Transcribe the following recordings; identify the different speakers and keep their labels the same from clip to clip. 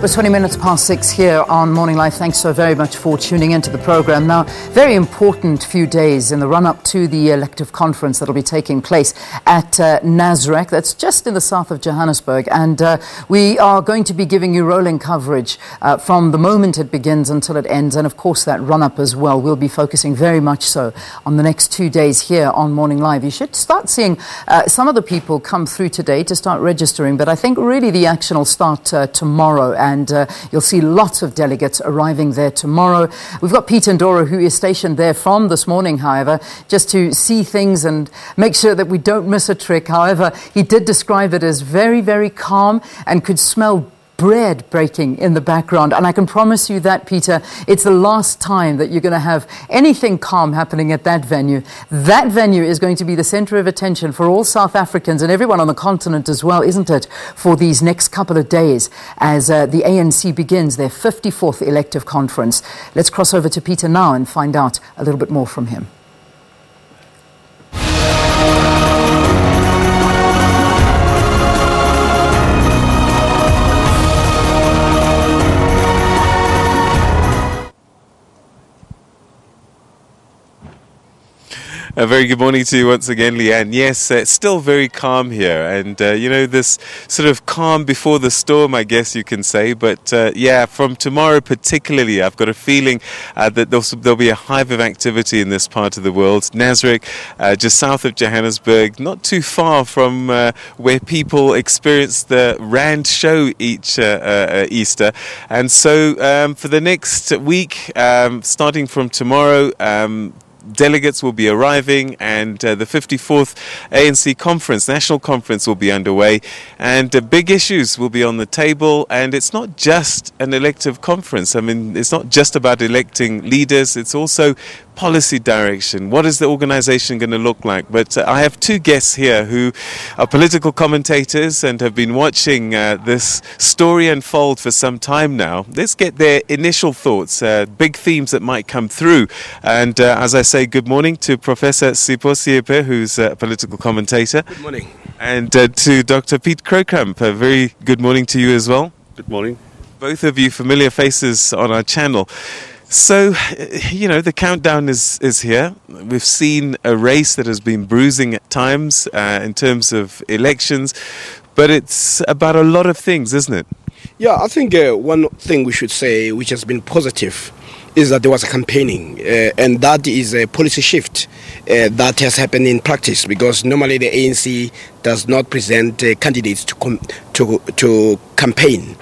Speaker 1: It's 20 minutes past 6 here on Morning Live. Thanks so very much for tuning into the program. Now, very important few days in the run-up to the elective conference that will be taking place at Nasrec. That's just in the south of Johannesburg. And we are going to be giving you rolling coverage from the moment it begins until it ends. And, of course, that run-up as well. We'll be focusing very much so on the next 2 days here on Morning Live. You should start seeing some of the people come through today to start registering. But I think really the action will start tomorrow. And you'll see lots of delegates arriving there tomorrow. We've got Peter Ndoro, who is stationed there from this morning, however, just to see things and make sure that we don't miss a trick. However, he did describe it as very, very calm and could smell bread breaking in the background. And I can promise you that, Peter, it's the last time that you're going to have anything calm happening at that venue. That venue is going to be the centre of attention for all South Africans and everyone on the continent as well, isn't it, for these next couple of days as the ANC begins their 54th elective conference. Let's cross over to Peter now and find out a little bit more from him.
Speaker 2: A very good morning to you once again, Leanne. Yes, it's still very calm here, and you know, this sort of calm before the storm, I guess you can say. But yeah, from tomorrow particularly, I've got a feeling that there'll be a hive of activity in this part of the world. Nasrec, just south of Johannesburg, not too far from where people experience the Rand show each Easter. And so for the next week, starting from tomorrow, delegates will be arriving, and the 54th ANC conference, national conference, will be underway, and big issues will be on the table. And it's not just an elective conference. I mean, it's not just about electing leaders, it's also policy direction. What is the organization going to look like? But I have two guests here who are political commentators and have been watching this story unfold for some time now. Let's get their initial thoughts, big themes that might come through. And as I say, good morning to Professor Sipho Siepe, who's a political commentator.
Speaker 3: Good morning.
Speaker 2: And to Dr. Pete Krokramp, a very good morning to you as well.
Speaker 3: Good morning.
Speaker 2: Both of you familiar faces on our channel. So, you know, the countdown is here. We've seen a race that has been bruising at times in terms of elections, but it's about a lot of things, isn't it?
Speaker 3: Yeah, I think one thing we should say, which has been positive, is that there was a campaigning, and that is a policy shift that has happened in practice, because normally the ANC does not present candidates to campaign.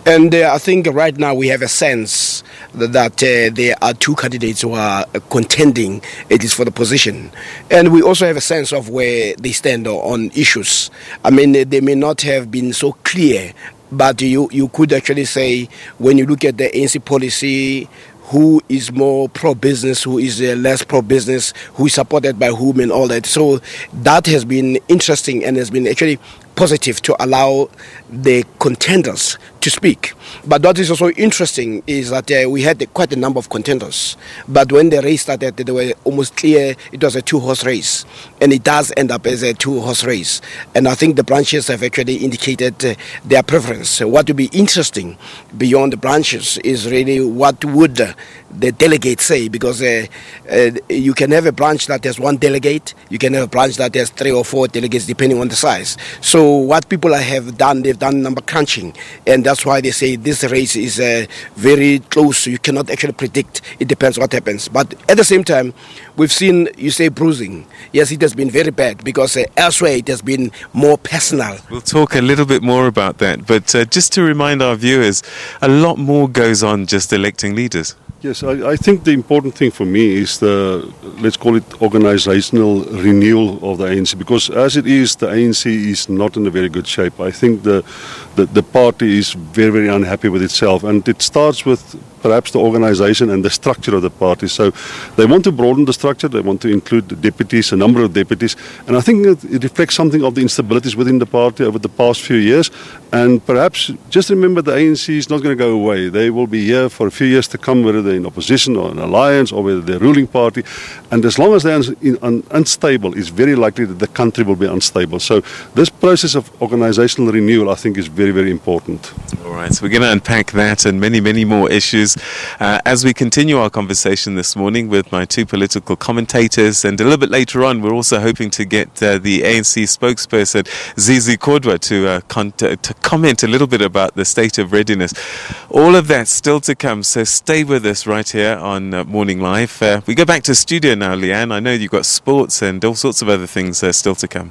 Speaker 3: And I think right now we have a sense that there are two candidates who are contending, at least for the position. And we also have a sense of where they stand on issues. I mean, they may not have been so clear, but you could actually say, when you look at the ANC policy, who is more pro-business, who is less pro-business, who is supported by whom and all that. So that has been interesting and has been actually positive to allow the contenders to speak. But what is also interesting is that we had quite a number of contenders, but when the race started, they were almost clear it was a two-horse race, and it does end up as a two-horse race. And I think the branches have actually indicated their preference. What will be interesting beyond the branches is really what would the delegates say, because you can have a branch that has one delegate, you can have a branch that has 3 or 4 delegates depending on the size. So what people have done, they've done number crunching, and that's why they say this race is very close. You cannot actually predict. It depends what happens. But at the same time, we've seen, you say, bruising. Yes, it has been very bad, because elsewhere it has been more personal.
Speaker 2: We'll talk a little bit more about that, but just to remind our viewers, a lot more goes on just electing leaders.
Speaker 4: Yes, I think the important thing for me is the, let's call it, organizational renewal of the ANC, because as it is, the ANC is not in a very good shape. I think the party is very, very unhappy with itself, and it starts with perhaps the organization and the structure of the party. So they want to broaden the structure, they want to include the deputies, a number of deputies, and I think it reflects something of the instabilities within the party over the past few years. And perhaps just remember, the ANC is not going to go away. They will be here for a few years to come, whether they're in opposition or an alliance or whether they're ruling party. And as long as they're unstable, it's very likely that the country will be unstable. So this process of organizational renewal, I think, is very, very important.
Speaker 2: All All right, so we're going to unpack that and many, many more issues as we continue our conversation this morning with my two political commentators. And a little bit later on, we're also hoping to get the ANC spokesperson, Zizi Kodwa, to comment a little bit about the state of readiness. All of that still to come, so stay with us right here on Morning Live. We go back to studio now, Leanne. I know you've got sports and all sorts of other things still to come.